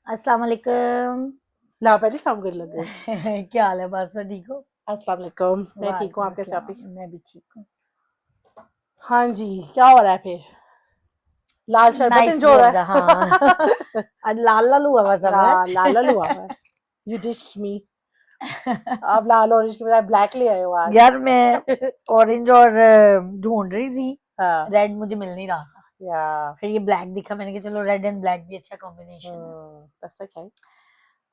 अस्सलाम वालेकुम। ला पहले साम कर लग गए। क्या हाल है? बस मैं ठीक हूँ। अस्सलाम वालेकुम, मैं ठीक हूँ, वालेकुम आप कैसे हो आप? अस्सलाम, मैं भी ठीक हूँ। हाँ जी, क्या हो रहा है फिर? लाल शरबत नाइसली इंजो हो ऑब्जर्व। रहा हाँ। है। आज लाल लाल हुआ हुआ सब लाल लाल है। हुआ हुआ है। यू डिश मी। आप लाल ऑरेंज के बजाय ब्लैक ले आए हो आज। यार मैं ऑरेंज और ढूंढ रही थी, हाँ रेड मुझे मिल नहीं रहा था। या फिर ये ब्लैक दिखा, मैंने कहा चलो रेड एंड ब्लैक भी अच्छा कॉम्बिनेशन है। that's okay।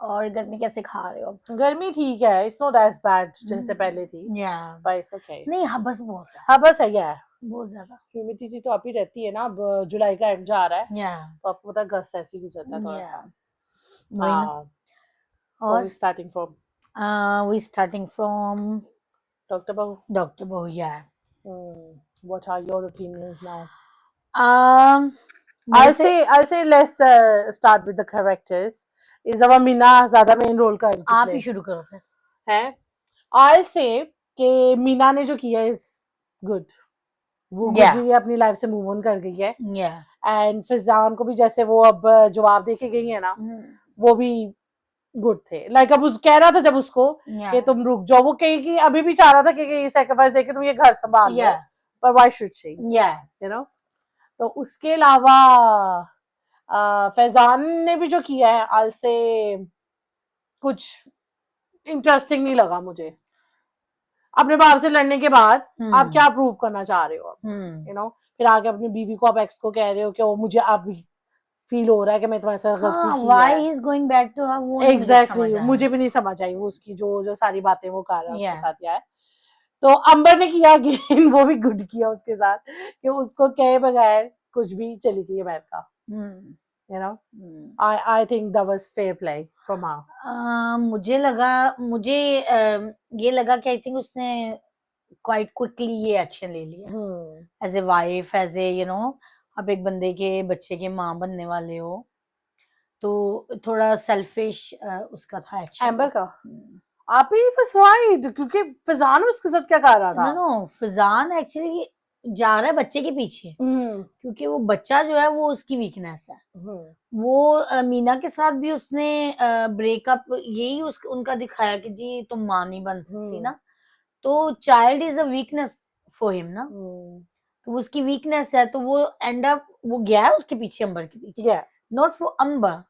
और गर्मी कैसे खा रहे हो अब? गर्मी ठीक है, इट्स नॉट एज बैड जैसे पहले थी, या but it's okay। नहीं, हबस बहुत है, हाँ बस है क्या है। बहुत ज्यादा। ह्यूमिडिटी तो अभी रहती है ना, अब जुलाई का एंड जा रहा है, या तो आपको पता अगस्त ऐसे ही गुजरता है थोड़ा या सा। वही ना। हाँ। और starting from we starting from doctor बाबू। डॉक्टर बहुया। What are your opinions now? मेरे से I'll say let's start with the characters. इस दफा मीना ज्यादा मेन रोल का आप प्ले ही शुरू करो फिर। है। I'll say कि मीना ने जो किया इज गुड। वो या गुजरी हुई अपनी लाइफ से मूव ऑन कर गई है। या एंड फिजान को भी जैसे वो अब जवाब दे के गई है ना, वो भी गुड थे। लाइक अब उस कह रहा था जब उसको या कि तुम रुक जाओ, वो कहेगी अभी भी चाह रहा था कि ये सेक्रीफाइस देके तुम ये घर संभाल लो, या पर व्हाई शुड शी, या यू नो। तो उसके अलावा फैजान ने भी जो किया है आल से कुछ इंटरेस्टिंग नहीं लगा मुझे। अपने बाप से लड़ने के बाद आप क्या प्रूव करना चाह रहे हो अब, यू नो। फिर आके अपनी बीवी को आप एक्स को कह रहे हो कि वो मुझे अब फील हो रहा है कि मैं तुम्हारे साथ गलती हाँ, की व्हाई है। He is going back to her, वो नहीं मुझे एग्जैक्टली समझ आया। मुझे भी नहीं समझ आई वो उसकी जो जो सारी बातें वो कर रहा है या उसके साथ क्या है। तो अंबर ने किया अगेन वो भी गुड किया उसके साथ कि उसको कहे बगैर कुछ भी चली गई America, you know. I think that was fair play from her। मुझे लगा, मुझे ये लगा कि आई थिंक उसने क्वाइट क्विकली ये एक्शन ले लिया as a wife, as a you know. आप एक बंदे के बच्चे के माँ बनने वाले हो, तो थोड़ा सेल्फिश उसका था एम्बर एक्चुअली। का आप ही was right, क्योंकि फिजान उसके साथ क्या कर रहा नो था। नो, फिजान एक्चुअली जा रहा है बच्चे के पीछे, क्योंकि वो बच्चा जो है वो उसकी वीकनेस है। वो मीना के साथ भी उसने ब्रेकअप यही उनका दिखाया कि जी तुम माँ नहीं बन सकती ना, तो child is a weakness for him ना, तो वो उसकी वीकनेस है, तो वो एंड अप वो गया है उसके पीछे, अंबर के पीछे, yeah not for Ambar,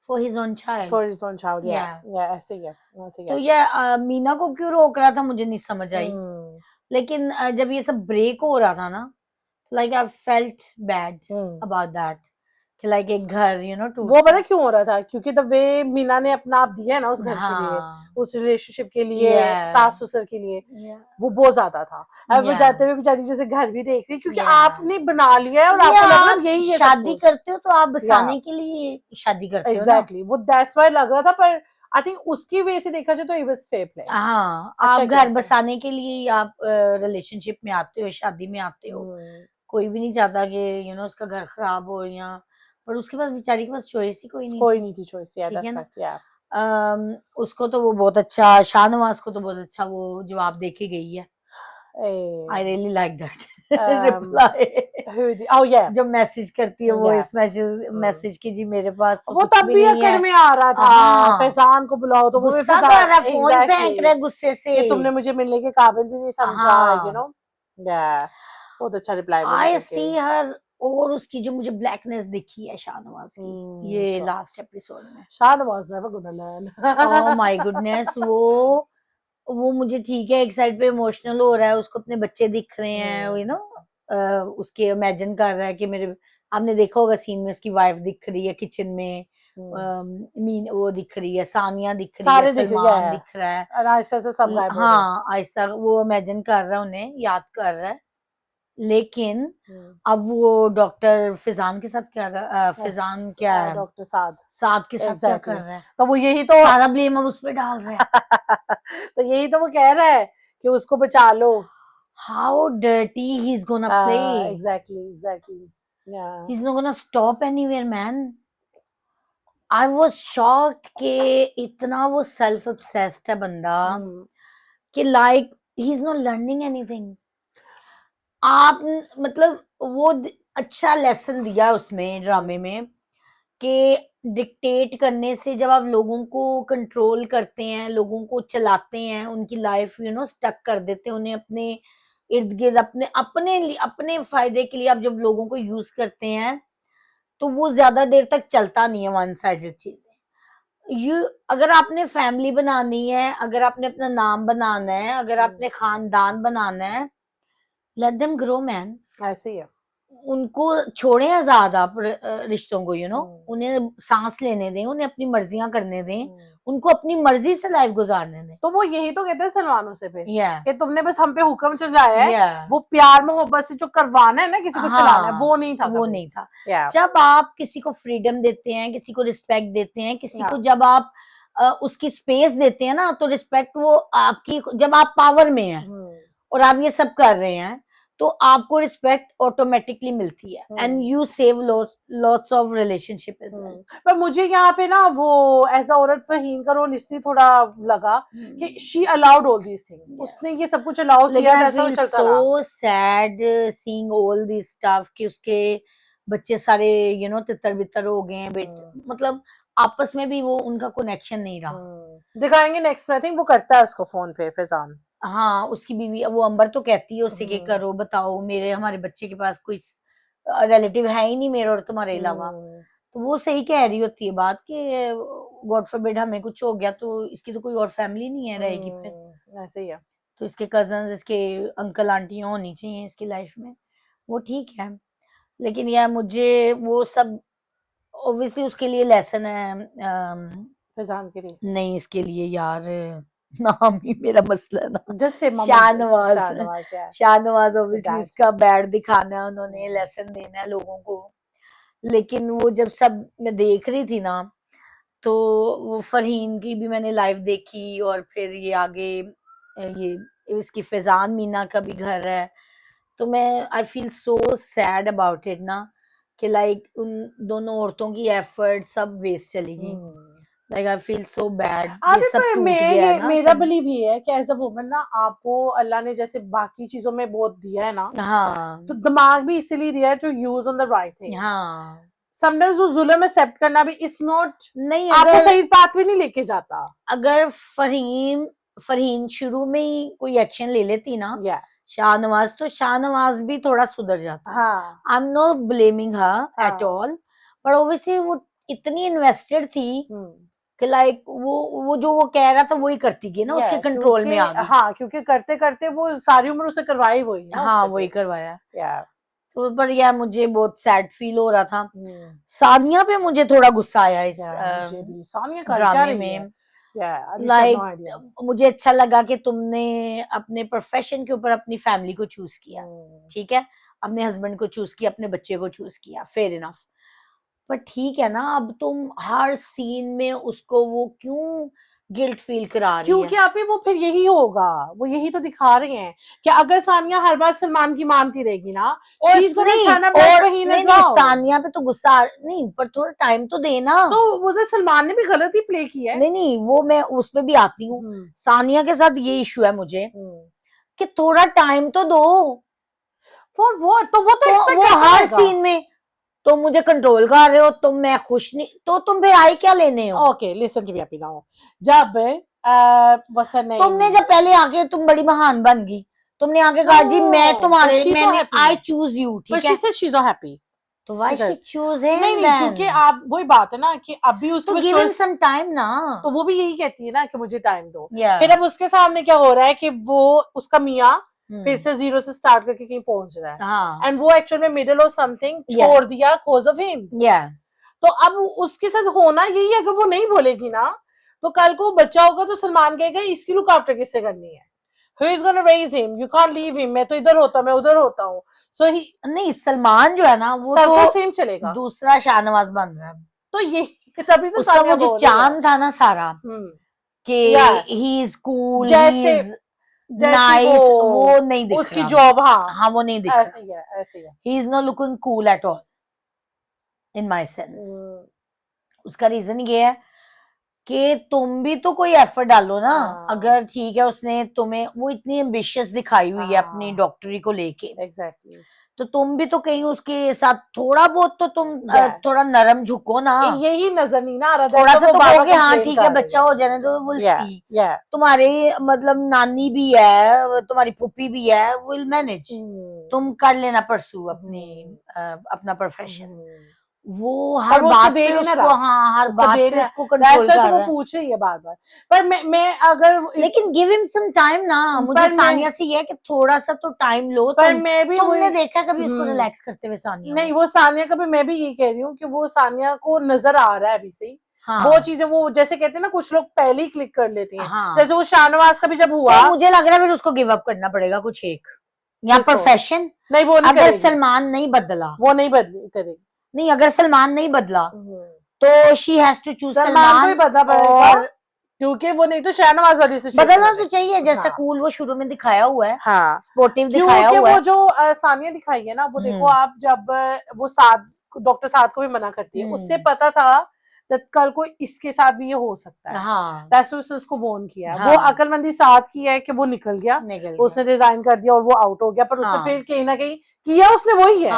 for his own child. for his own child, या yeah ऐसे ही है, ऐसे ही तो है। ये मीना को क्यों रोक रहा था मुझे नहीं समझ आई। हम्म लेकिन जब ये सब ब्रेक हो रहा था ना, like I felt bad about that, कि लाइक एक घर यू नो वो पता टूटता। क्यों हो रहा था, क्योंकि द वे मीना ने अपना आप दिया है ना उस घर के लिए, हाँ उस रिलेशनशिप के लिए, या सास ससुर के लिए, या वो बहुत ज्यादा था। अब वो या जाते हुए बेचारी जैसे घर भी देख रही, क्योंकि या आपने बना लिया है और या आपको लग रहा आप है यही है सब शादी कुछ। करते हो तो आप या बसाने के लिए शादी करते हो ना। एग्जैक्टली वो दैट्स व्हाई लग रहा था, पर आई थिंक उसकी वे से देखा जाए तो इट वाज फेयर प्ले। हाँ, अच्छा आप किया घर उसने। बसाने के लिए आप रिलेशनशिप में आते हो, शादी में आते हो। कोई भी नहीं चाहता कि यू नो उसका घर खराब हो, या पर उसके पास बेचारी के पास चॉइस ही कोई नहीं कोई थी। नहीं थी चॉइस, या ठीक है दैट्स ना। फैक्ट, या उसको तो वो बहुत अच्छा, शाहनवाज को तो बहुत अच्छा वो जवाब दे के गई है। I really like that reply. oh yeah जो मैसेज करती है वो yeah इस मैसेज की, जी मेरे पास तो वो कुछ तब भी भी नहीं अकड़ है। में आ रहा था, हाँ, फैजान को बुलाओ, तो वो भी गुस्सा कर फैजान रहा है, फोन फेंक रहा एग्जैक्टली है गुस्से से। कि तुमने मुझे मिलने के काबिल भी नहीं समझा, यू हाँ, नो। या बहुत अच्छा रिप्लाई बोला आई करके। सी हर। और उसकी जो मुझे ब्लैकनेस दिखी है शाहनवाज की, ये लास्ट एपिसोड में, Shahnawaz never gonna learn. Oh my goodness. वो मुझे ठीक है, एक साइड पे इमोशनल हो रहा है, उसको अपने बच्चे दिख रहे हैं, यू नो। उसके इमेजिन कर रहा है कि मेरे, आपने देखा होगा सीन में उसकी वाइफ दिख रही है किचन में, मीन वो दिख रही है, सानिया दिख रही है, सारे दिख गया सलमान है, दिख रहा है। आहिस्ता से सब गायब हो रहे हाँ, आहिस्ता वो इमेजिन कर रहा है, उन्हें याद कर रहा है। लेकिन अब वो डॉक्टर फिजान के साथ क्या फिजान क्या है, डॉक्टर साद साद के साथ क्या कर एग्जैक्टली रहा है, तो वो यही तो सारा ब्लेम अब उस पे डाल रहा है। तो यही तो वो कह रहा है कि उसको बचा लो। How dirty he's gonna play. Exactly या He's not gonna stop anywhere, man. I was shocked कि इतना वो self obsessed है बंदा, कि like he's not learning anything. आप मतलब वो अच्छा लेसन दिया उसमें ड्रामे में, कि डिक्टेट करने से, जब आप लोगों को कंट्रोल करते हैं, लोगों को चलाते हैं, उनकी लाइफ स्टक कर देते हैं, उन्हें अपने इर्द गिर्द अपने फायदे के लिए आप जब लोगों को यूज करते हैं, तो वो ज्यादा देर तक चलता नहीं है वन साइडेड चीजें। अगर आपने फैमिली बनानी है, अगर आपने अपना नाम बनाना है, अगर आपने खानदान बनाना है, लेट देम ग्रो मैन। ऐसे ही है। उनको छोड़ें आजाद आप रिश्तों को, उन्हें सांस लेने दें, उन्हें अपनी मर्जियां करने दें, उनको अपनी मर्जी से लाइफ गुजारने दें। तो वो यही तो कहते हैं सलमानों से फिर कि तुमने बस हम पे हुक्म चलाया है, वो प्यार मोहब्बत से जो करवाना है ना, किसी को चलाना है, वो नहीं था, वो नहीं था। जब आप किसी को फ्रीडम देते हैं, किसी को रिस्पेक्ट देते हैं, किसी को जब आप उसकी स्पेस देते हैं ना, तो रिस्पेक्ट वो आपकी, जब आप पावर में हैं और आप ये सब कर रहे हैं, तो आपको रिस्पेक्ट ऑटोमेटिकली मिलती है, and you save lots of relationship as well. पर मुझे यहाँ पे ना वो एज अ औरत फहीम का रोल इसलिए थोड़ा लगा कि she allowed all these things, उसने ये सब कुछ अलाउ किया, जैसा वो चलता रहा। So sad seeing all this stuff कि उसके बच्चे सारे तितर बितर हो गए हैं, मतलब आपस में भी वो उनका कनेक्शन नहीं रहा। दिखाएंगे नेक्स्ट में, आई थिंक वो करता है उसको फोन पे फैजान। हाँ, उसकी बीवी, वो अंबर तो कहती है उससे कि करो, बताओ, हमारे बच्चे के पास कोई रिलेटिव है ही नहीं मेरे और तुम्हारे अलावा। तो वो सही कह रही होती है बात कि गॉड फॉरबिड हमें कुछ हो गया तो इसकी तो कोई और फैमिली नहीं है रहेगी फिर। ऐसे ही है। तो इसके कजन्स, इसके अंकल आंटियां होनी चाहिए इसकी लाइफ में, वो ठीक है। लेकिन यार मुझे वो सब ऑब्वियसली उसके लिए लेसन है, फैजान के लिए नहीं इसके लिए यार, नाम ही मेरा मसला है ना, जैसे शाहनवाज ऑब्वियसली उसका बैड दिखाना है, उन्होंने लेसन देना है लोगों को। लेकिन वो जब सब मैं देख रही थी ना, तो वो फरहीन की भी मैंने लाइव देखी, और फिर ये आगे ये इसकी फैजान मीना का भी घर है, तो मैं I feel so sad about it ना, कि लाइक उन दोनों औरतों की एफर्ट सब वेस्ट चली गई। Like I feel so bad, ये सब टूट गया ना। मेरा बिलीव ये है कि एज अ वुमन ना, आपको अल्लाह ने जैसे बाकी चीजों में बहुत दिया है ना, हाँ, तो दिमाग भी इसीलिए दिया है to use on the right things. हाँ, समटाइम्स वो जुल्म एक्सेप्ट करना भी इज नॉट, नहीं, आपको सही बात भी नहीं लेके जाता। अगर फरहीन शुरू में ही कोई एक्शन ले लेती ना, शाहनवाज, तो शाहनवाज भी थोड़ा सुधर जाता। I am not blaming her at all, but obviously वो इतनी इन्वेस्टेड थी कि लाइक वो जो वो कह रहा था वही करती गई ना, उसके कंट्रोल में आ गई। हाँ, क्योंकि करते करते वो सारी उम्र उसे करवाई वही ना, हाँ, वही करवाया। तो पर यार मुझे बहुत सैड फील हो रहा था। सानिया पे मुझे थोड़ा गुस्सा आया इस ड्रामे में। लाइक मुझे अच्छा लगा कि तुमने अपने प्रोफेशन के ऊपर अपनी फैमिली को चूज किया, ठीक है, अपने हस्बैंड को चूज किया, अपने बच्चे को चूज किया, फेयर इनफ। पर ठीक है ना, अब तुम हर सीन में उसको वो क्यों गिल्ट फील करा रही है? क्योंकि अभी वो फिर यही होगा, वो यही तो दिखा रहे हैं कि अगर सानिया हर बार सलमान की मानती रहेगी ना, सानिया पे तो गुस्सा नहीं, पर थोड़ा टाइम तो देना। तो वो तो सलमान ने भी गलत ही प्ले किया है। नहीं, वो मैं उस पे भी आती हूँ। सानिया के साथ ये इशू है मुझे कि थोड़ा टाइम तो दो। For what? तो वो हर सीन में तो मुझे कंट्रोल कर रहे हो, तुम मैं खुश नहीं, तो तुम फिर आई क्या लेने हो? ओके, लिसन टू मी अभी नाउ। जब तुमने जब पहले आके तुम बड़ी महान बन गई, तुमने आके कहा जी मैं तुम्हारे, मैंने आई चूज यू, ठीक है, शी इज नॉट हैप्पी, तो व्हाई शी चूज हिम? नहीं, क्योंकि आप वही बात है ना कि अभी उसको तो गिव हिम सम टाइम ना, तो वो भी यही कहती है ना कि मुझे टाइम दो। फिर अब उसके सामने क्या हो रहा है कि वो उसका मियाँ फिर से जीरो से स्टार्ट करके कहीं पहुंच रहा है, एंड वो एक्चुअल में मिडल ऑफ समथिंग छोड़ दिया कॉज ऑफ हिम। तो अब उसके साथ होना यही है, अगर वो नहीं बोलेगी ना, तो कल को बच्चा होगा तो सलमान कहेगा इसकी लुक आफ्टर किससे करनी है, who is gonna raise him, you can't leave him, मैं तो इधर होता, मैं उधर होता हूँ। सो ही नहीं, सलमान जो है ना वो तो सेम चलेगा, दूसरा शाहनवाज बन रहा है। तो ये तभी तो उसका वो जो चार्म था ना सारा, कि he is cool, he is nice, वो नहीं दिख उसकी जॉब, हाँ वो नहीं दिख रहा, ऐसे है, he is not looking cool at all in my sense. उसका रीजन ये है कि तुम भी तो कोई एफर्ट डालो ना। अगर ठीक है उसने तुम्हें, वो इतनी एम्बिशियस दिखाई हुई है अपनी डॉक्टरी को लेके, एग्जैक्टली, तो तुम भी तो कहीं उसके साथ थोड़ा बहुत तो तुम Yeah. थोड़ा नरम झुको ना, यही नजर नहीं ना आ रहा, थोड़ा तो सा वो तो बार-बार कहोगे हाँ complain ठीक कर है रही बच्चा हो जाने तो विल Yeah, सी। yeah. तुम्हारी मतलब नानी भी है, तुम्हारी फूफी भी है, विल मैनेज। तुम कर लेना परसू अपनी अपना प्रोफेशन। वो पर हर वो उसको बात दे पे नहीं ना उसको, रहा, हाँ हर उसको बात दे पे नहीं उसको रहा, कंट्रोल that's why तो कर वो रहा है। पूछ रही है बार-बार। पर मैं अगर लेकिन गिव हिम सम टाइम ना, मुझे पर मैं सानिया से ये है कि थोड़ा सा तो टाइम लो। पर तुम मैं भी तुमने वही देखा कभी उसको रिलैक्स करते हुए सानिया नहीं, को? वो सानिया का भी मैं भी यही कह रही हूँ कि वो सानिया को नजर आ रहा है अभी से ही। हाँ वो चीजें वो जैसे कहते हैं ना, कुछ लोग पहले ही क्लिक कर लेते हैं। हाँ, जैसे वो शाहनवाज का भी जब हुआ, तो मुझे लग रहा है फिर उसको गिव अप करना पड़ेगा कुछ एक, या किसको? प्रोफेशन। नहीं वो नहीं अगर करेगी, सलमान नहीं बदला, वो नहीं बदली करेगी। नहीं अगर सलमान नहीं बदला तो she has to choose Salman को ही सलमान। बदलना पड़ेगा, और क्योंकि वो नहीं तो शाहनवाज वाली सिचुएशन बदलना हो तो जाएगी। चाहिए, जैसा हाँ कूल वो शुरू में दिखाया हुआ है, हाँ, स्पोर्टिव दिखाया क्योंकि हुआ वो है। जो सानिया दिखाई है ना, वो देखो आप, जब वो साथ डॉक्टर साथ को भी मना करती है, उससे पता था that कल को इसके साथ भी ये हो सकता है। हाँ That's why उसने उसको वॉर्न किया है। हाँ, वो अकलमंदी साथ की है कि वो निकल गया, उसने रिजाइन कर दिया और वो आउट हो गया, पर उसने फिर कहीं ना कहीं किया, उसने वही है।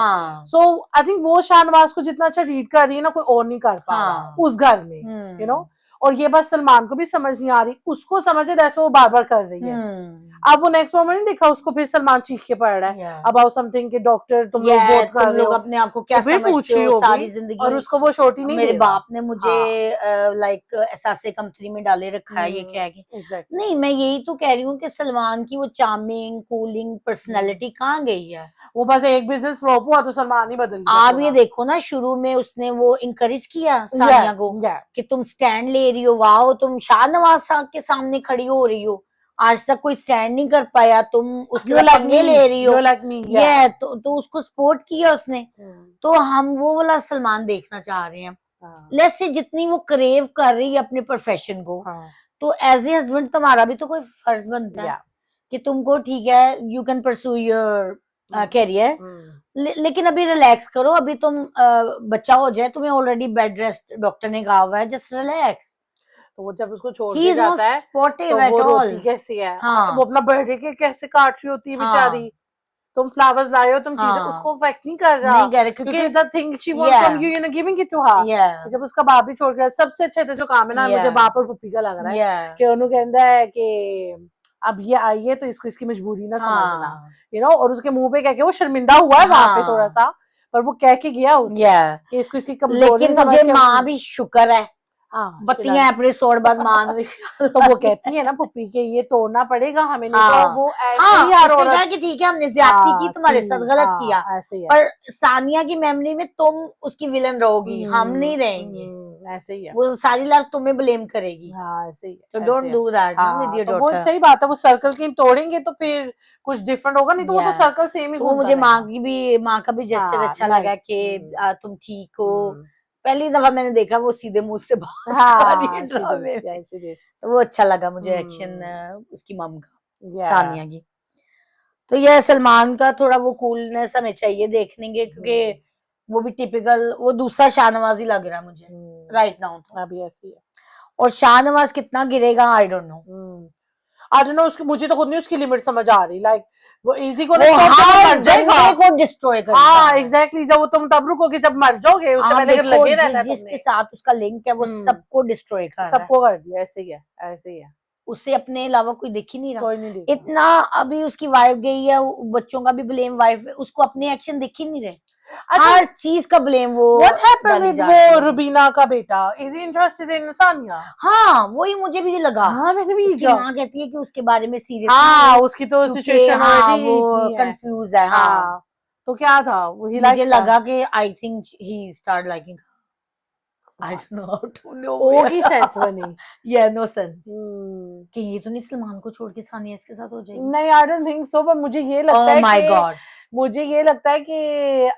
सो आई थिंक वो शाहनवाज को जितना अच्छा रीड कर रही है ना, कोई और नहीं कर पा रहा उस घर में, यू नो। और ये बात सलमान को भी समझ नहीं आ रही, उसको समझ है, जैसे वो बार बार कर रही है। अब वो नेक्स्ट मोमेंट नहीं देखा उसको, फिर सलमान चीख के पड़ रहा है अबाउट समथिंग कि डॉक्टर तुम लोग बहुत कर तुम रहे लोग हो, अपने आप को क्या तो फिर पूछ समझते रही हो, होगी, सारी जिंदगी और उसको वो छोटी नहीं मेरे दे रहा। बाप ने मुझे लाइक एहसासे कमतरी में डाले रखा है, ये क्या है Exactly. नहीं, मैं यही तो कह रही हूँ कि सलमान की वो चार्मिंग कूलिंग पर्सनालिटी कहाँ गई है? वो बस एक बिजनेस फ्लॉप हुआ तो सलमान ही बदल गया आप पूरा। ये देखो ना, शुरू में उसने वो इंकरेज किया सानिया को कि तुम स्टैंड ले रही हो, वाओ तुम शाहनवाज साहब के सामने खड़ी हो रही हो, आज तक कोई स्टैंड नहीं कर पाया, तुम उसके You like पंगे me, ले रही हो, you like me, ये तो उसको सपोर्ट किया उसने। तो हम वो वाला सलमान देखना चाह रहे हैं। लेट्स से जितनी वो क्रेव कर रही है अपने प्रोफेशन को, तो एज ए हस्बैंड तुम्हारा भी तो कोई फर्ज बनता है कि तुमको ठीक है, you can pursue your career, लेकिन अभी रिलैक्स करो, अभी तुम बच्चा हो जाए, तुम्हें ऑलरेडी बेड रेस्ट डॉक्टर ने कहा हुआ है, जस्ट रिलैक्स। तो वो जब उसको छोड़ के जाता है तो वो रोती कैसी है, वो अपना बर्थडे के कैसे काट रही होती है बेचारी। तुम फ्लावर्स लाए हो, तुम चीजें, उसको अफेक्ट नहीं कर रहा, क्योंकि the thing she wants from you, you know, giving it to her. जब उसका बाप भी छोड़ गया, सबसे अच्छे जो काम है ना, मुझे बाप और पुप्पी का लग रहा है कि उन्होंने कहता है कि अब ये आई है तो इसको इसकी मजबूरी ना समझना, यू नो। और उसके मुंह पे कह के वो शर्मिंदा हुआ है वहां पे थोड़ा सा, पर वो कह के गया उसने कि इसको इसकी कमजोरी लेकिन मुझे माँ भी शुक्र है, बत्तियां अपने सोड़ बाद मान भी तो वो कहती है ना पुप्पी के ये तोड़ना पड़ेगा हमें, नहीं तो वो ऐसे ही हर औरत कहा कि ठीक है हमने ज्यादती की, तुम्हारे साथ गलत किया, ऐसे ही है। पर सानिया की मेमोरी में तुम उसकी विलन रहोगी, हम नहीं रहेंगे, ऐसे ही है, वो सारी लाइफ तुम्हें ब्लेम करेगी। ऐसे ही है, तो डोंट डू दैट ना विद योर तो वो डॉटर। सही बात है, वो सर्कल की तोड़ेंगे तो फिर कुछ डिफरेंट होगा, नहीं तो वो तो सर्कल सेम ही तो वो मुझे माँ का भी जेस्चर अच्छा लगा कि तुम ठीक हो। पहली दफा मैंने देखा वो सीधे मुंह से वो अच्छा लगा मुझे एक्शन उसकी मम का, सानिया की। तो ये सलमान का थोड़ा वो कूलनेस हमें चाहिए देखने के, क्योंकि वो भी टिपिकल वो दूसरा शाहनवाज ही लग रहा है मुझे राइट नाउ तो। अभी ऐसे ही है। और शाहनवाज कितना गिरेगा आई डोंट नो, उसकी मुझे तो खुद नहीं उसकी लिमिट समझ आ रही, लाइक वो इजी को मर जाएगा, को डिस्ट्रॉय करता है। एग्जैक्टली, जब वो तुम तब रुकोगे जब मर जाओगे, उससे पहले अगर लगे रहना है, जिसके साथ उसका लिंक है वो सबको डिस्ट्रॉय कर रहा है, सबको कर दिया, ऐसे ही है, ऐसे ही है। उससे अपने अलावा कोई दिख ही नहीं रहा, कोई नहीं दिख इतना अभी उसकी वाइफ गई है, बच्चों का भी ब्लेम वाइफ, उसको अपने एक्शन दिख ही नहीं रहे, हर चीज का ब्लेम वो। What happened with वो रुबीना का बेटा? Is he interested in Sania? हाँ वही मुझे भी लगा। मैंने भी उसकी माँ कहती है कि उसके बारे में सीरियस उसकी तो सिचुएशन वो कंफ्यूज है। तो क्या था मुझे लगा कि I think he start liking, I don't know how to know. होगी सेंस बनी, yeah no sense कि ये तो नहीं सलमान को छोड़ के सानिया इसके साथ हो जाएगी। नहीं I don't think so, पर मुझे ये लगता है my God. मुझे ये लगता है कि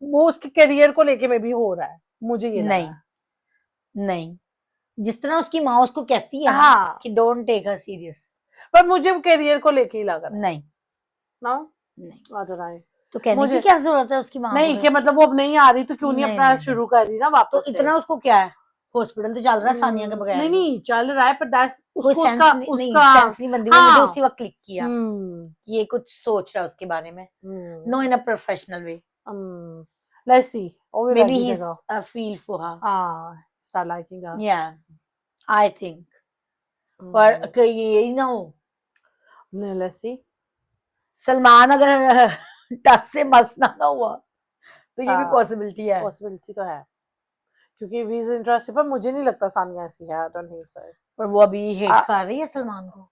वो उसके करियर को लेके में भी हो रहा है, मुझे ये नहीं जिस तरह उसकी माँ उसको कहती है कि डोंट टेक हर सीरियस, पर मुझे करियर को लेके ही लग रहा है। नहीं तो कहने की क्या जरूरत है उसकी माँ नहीं कि मतलब वो अब नहीं आ रही तो क्यों नहीं अपना शुरू कर रही ना वापस तो इतना उसको क्या है हॉस्पिटल तो चल रहा है सानिया के बगैर नहीं भी। नहीं चल रहा है, पर दैट्स कोई उसको सेंस उसका नहीं, उसका सेंस नहीं बनती, वो मुझे उसी वक्त क्लिक किया कि ये कुछ सोच रहा है उसके बारे में, no in a professional way, let's see, oh we may be लगी ही जगह, is feel for her, start liking her, yeah I think, पर कहीं यही ना हो लेट्स सी, सलमान अगर टस से मस ना हुआ तो ये भी पॉसिबिलिटी है, पॉसिबिलिटी तो है, क्योंकि वी इज इंटरेस्टेड, पर मुझे नहीं लगता सानिया ऐसी है, आई डोंट थिंक सो। पर वो अभी हेट कर रही है सलमान को, वो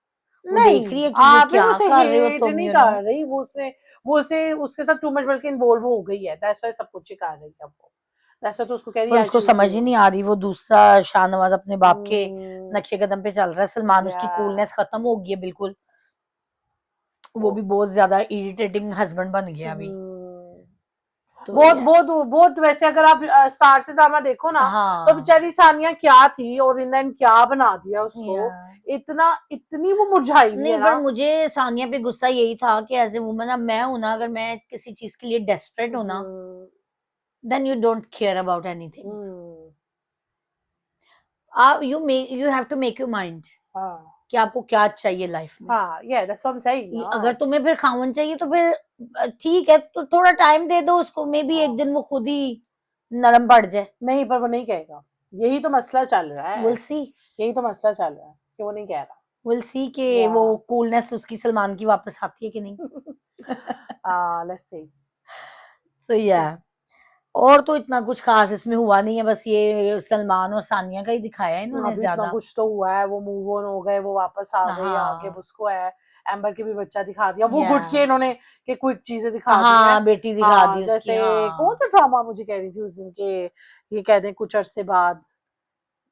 देख रही नहीं, है कि ये आप भी क्या उसे कर रहे हो हेट तुम, नहीं यू नो, कर रही, वो उसे उसके साथ टू मच बल्कि इन्वॉल्व हो गई है, दैट्स व्हाई सब कुछ ही कर रही है वो, दैट्स व्हाई तो उसको कह रही पर है उसको समझ ही नहीं आ रही, वो दूसरा शाहनवाज अपने बाप के नक्शे कदम पे चल रहा है, सलमान उसकी कूलनेस खत्म हो गई है बिल्कुल, वो भी बहुत ज्यादा इरिटेटिंग हस्बैंड बन गया अभी, तो बहुत वैसे अगर आप स्टार से ड्रामा देखो ना, तो बेचारी सानिया क्या थी और इन्होंने क्या बना दिया उसको, इतनी वो मुरझाई हुई है ना। पर मुझे सानिया पे गुस्सा यही था कि एज ए वुमन, अब मैं हूं ना, अगर मैं किसी चीज के लिए डेस्परेट हूं ना, then you don't care about anything, you have to make your mind कि आपको क्या चाहिए लाइफ में, that's what I'm saying, अगर तुम्हें फिर खावन चाहिए तो फिर ठीक है, तो थोड़ा टाइम दे दो उसको, मे बी एक दिन वो खुद ही नरम पड़ जाए। नहीं, पर वो नहीं कहेगा, यही तो मसला चल रहा है, विल सी, यही तो मसला चल रहा है कि वो नहीं कह रहा, विल सी कि वो कूलनेस उसकी सलमान की वापस आती है कि नहीं। लेट्स सी, तो या और तो इतना कुछ खास इसमें हुआ नहीं है, बस ये सलमान और सानिया का ही दिखाया है इन्होंने अभी ज्यादा, इतना कुछ तो हुआ है, वो मूव ऑन हो गए, वो वापस आ गए, आगे उसको है एम्बर के भी बच्चा दिखा दिया, वो गुड किया इन्होंने कि क्विक चीजें दिखा दी है, बेटी दिखा दी उसकी, जैसे कौन सा ड्रामा मुझे कह रही थी उस दिन के, ये कह दें कुछ अरसे बाद,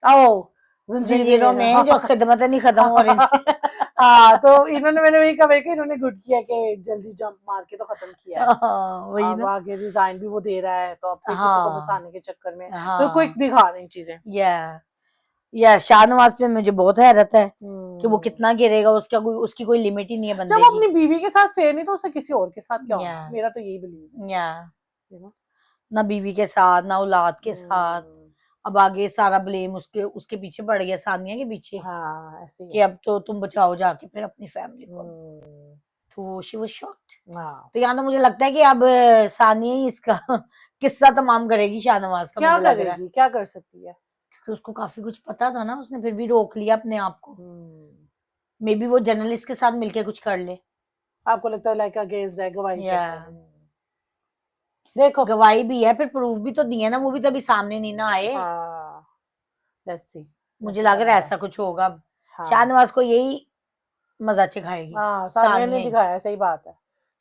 ओ जंजीरों में जो खिदमत नहीं खत्म हो रही। तो इन्होंने, मैंने वही कहा कि इन्होंने गुड किया कि जल्दी जंप मार के तो खत्म किया है, वही अब ना, आगे रिजाइन भी वो दे रहा है, तो अब फिर किसी को फंसाने के चक्कर में तो क्विक दिखा रही चीजें, या शाहनवाज पे मुझे बहुत हैरत है कि वो कितना गिरेगा, उसकी कोई लिमिट ही नहीं है बंदे जब की, अपनी बीवी के साथ फेयर नहीं तो उसे किसी और के साथ क्या होगा, मेरा तो यही बिलीव है, ना बीवी के साथ ना औलाद के साथ, अब आगे सारा ब्लेम उसके पीछे पड़ गया, सानिया के पीछे, ऐसे कि अब तो तुम बचाओ जाके फिर अपनी फैमिली को, तो शी वाज शॉक्ड, तो यहाँ तो मुझे लगता है कि अब सानिया ही इसका किस्सा तमाम करेगी शाहनवाज का, क्या मुझे लग रहा है, करेगी, क्या कर सकती है, क्योंकि उसको काफी कुछ पता था ना, उसने फिर भी रोक लिया अपने आप को, मे बी वो जर्नलिस्ट के साथ मिलके कुछ कर ले, आपको लगता है लाइक अगेंस्ट है गवाही जैसा, देखो गवाही भी है, फिर प्रूफ भी तो दिए ना, वो भी तो अभी सामने नहीं ना आए, लेट्स सी, मुझे लग रहा है ऐसा कुछ होगा, शाहनवाज को यही मजा चिखाएगी, सानिया ने दिखाया, सही बात है,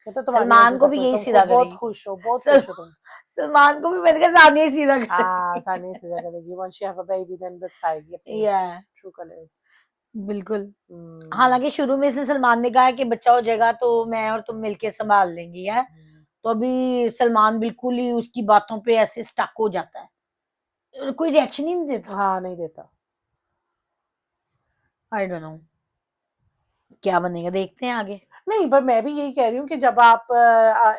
तो सलमान को भी यही सीधा बहुत करेगी, खुश हो, बहुत खुश हो तुम, सलमान को भी मैंने कहा सानिया ही सीधा करेगी, सानिया सीधा करेगी, once she have a baby then दिखाएगी अपनी ट्रू कलर्स, बिल्कुल, हालांकि शुरू में इसने सलमान ने कहा कि बच्चा हो जाएगा तो मैं और तुम मिलके संभाल लेंगी, है, तो अभी सलमान बिल्कुल ही उसकी बातों पे ऐसे स्टक हो जाता है, कोई रिएक्शन ही नहीं देता, नहीं देता, आई डोंट नो क्या बनेगा, देखते हैं आगे, नहीं, पर मैं भी यही कह रही हूँ कि जब आप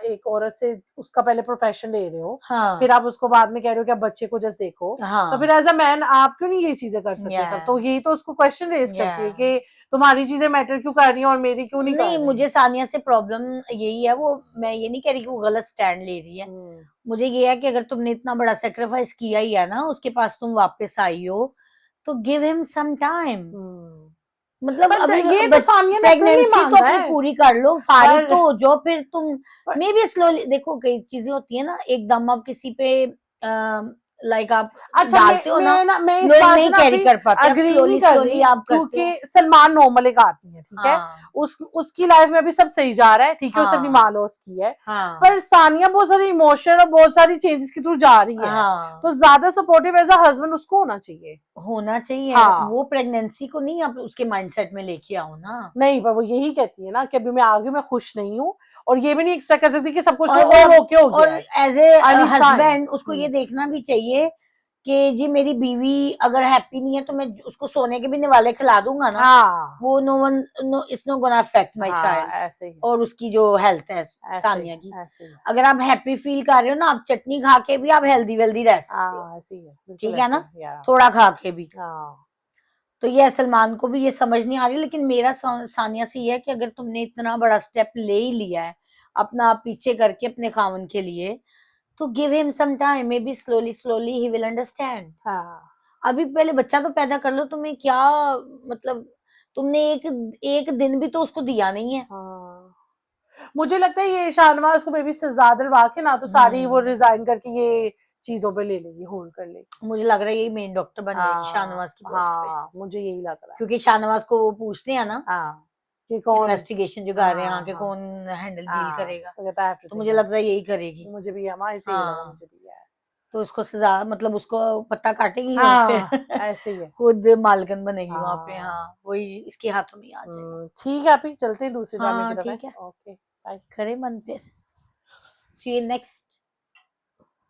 एक औरत से उसका पहले प्रोफेशन ले रहे हो, फिर आप उसको बाद में कह रहे हो कि आप बच्चे को जस्ट देखो, तो फिर एज अ मैन आप क्यों नहीं ये चीजें कर सकते सब, तो यही तो उसको क्वेश्चन रेज करती है कि तुम्हारी चीजें मैटर क्यों कर रही हैं और मेरी क्यों नहीं कर रही। मुझे सानिया से प्रॉब्लम यही है, वो मैं ये नहीं कह रही कि वो गलत स्टैंड ले रही है, मुझे ये है कि अगर तुमने इतना बड़ा सेक्रीफाइस किया ही है ना, उसके पास तुम वापस आई हो, तो गिव हिम सम टाइम, मतलब अभी ये तो सानिया ने प्रेगनेंसी तो अपनी पूरी कर लो, फारिग तो हो जाओ, फिर तुम मे बी स्लोली, देखो कई चीजें होती है ना, एकदम आप किसी पे लाइक आप डालते हो ना, लोग नहीं कैरी कर पाते, अग्री स्लोली नहीं कर स्लोली रही, आप करते हो, क्योंकि सलमान नॉर्मल एक आदमी है, ठीक है, उसकी लाइफ में भी सब सही जा रहा है, ठीक है, उसे अपनी माँ लॉस की है, पर सानिया बहुत सारी इमोशन और बहुत सारी चेंजेस के थ्रू जा रही है, तो ज्यादा सपोर्टिव एज अ हस्बैंड उसको होना चाहिए, वो प्रेगनेंसी को नहीं आप उसके माइंडसेट में लेके आओ ना, नहीं, पर वो यही कहती है ना कि अभी मैं आगे मैं खुश नहीं हूँ, और ये भी नहीं एक्सपेक्ट कर सकती कि सब कुछ तो ओके हो गया, और एज ए हस्बैंड उसको ये देखना भी चाहिए कि जी मेरी बीवी अगर हैप्पी नहीं है तो मैं उसको सोने के भी निवाले खिला दूंगा ना, हाँ वो it's no gonna affect my हाँ चाइल्ड ऐसे ही है, और उसकी जो हेल्थ है ऐसे ही सानिया की। ऐसे ही है। अगर आप हैप्पी फील कर रहे हो ना, आप चटनी खा के भी आप हेल्दी वेल्दी रह सकते हो, हाँ ऐसे ही है, बिल्कुल ठीक है ऐसे ना, ही, या थोड़ा खा के भी। हाँ तो ये सलमान को भी ये समझ नहीं आ रही, लेकिन मेरा सानिया से ये है कि अगर तुमने इतना बड़ा स्टेप ले ही लिया है अपना आप पीछे करके अपने खावन के लिए, तो give him some time, maybe slowly slowly ही विल अंडरस्टैंड। हाँ अभी पहले बच्चा तो पैदा कर लो, तुम्हें क्या मतलब, तुमने एक दिन भी तो उसको दिया नहीं है। हाँ। मुझे लगता है ये शाहनवाज को बेबी सजा दिलवा के ना तो सारी वो रिजाइन करके ये चीजों पे ले लेगी, होल्ड कर लेगी। मुझे लग रहा है यही मेन डॉक्टर बन जाएगी हाँ शाहनवाज की पोस्ट पे, हाँ मुझे यही लग रहा है। क्योंकि शाहनवाज को वो पूछते हैं ना हाँ कि कौन, इन्वेस्टिगेशन जो कर रहे हैं हाँ हाँ कि हाँ कौन हैंडल डील हाँ, करेगा, तो कहता है तो मुझे everything, लगता है यही करेगी। मुझे भी है, ऐसे ही लगा हाँ, मुझे भी है। तो उसको सजा मतलब उसको पत्ता काटेगी और हाँ फिर ऐसे ही है। खुद मालकिन बनेगी वहां पे। हाँ हाँ, वही इसके हाथों में ही आ जाएगा। ठीक है, अभी चलते हैं दूसरे ड्रामे की हाँ तरफ है। ठीक है, ओके बाय। करे मन फिर। सी यू नेक्स्ट।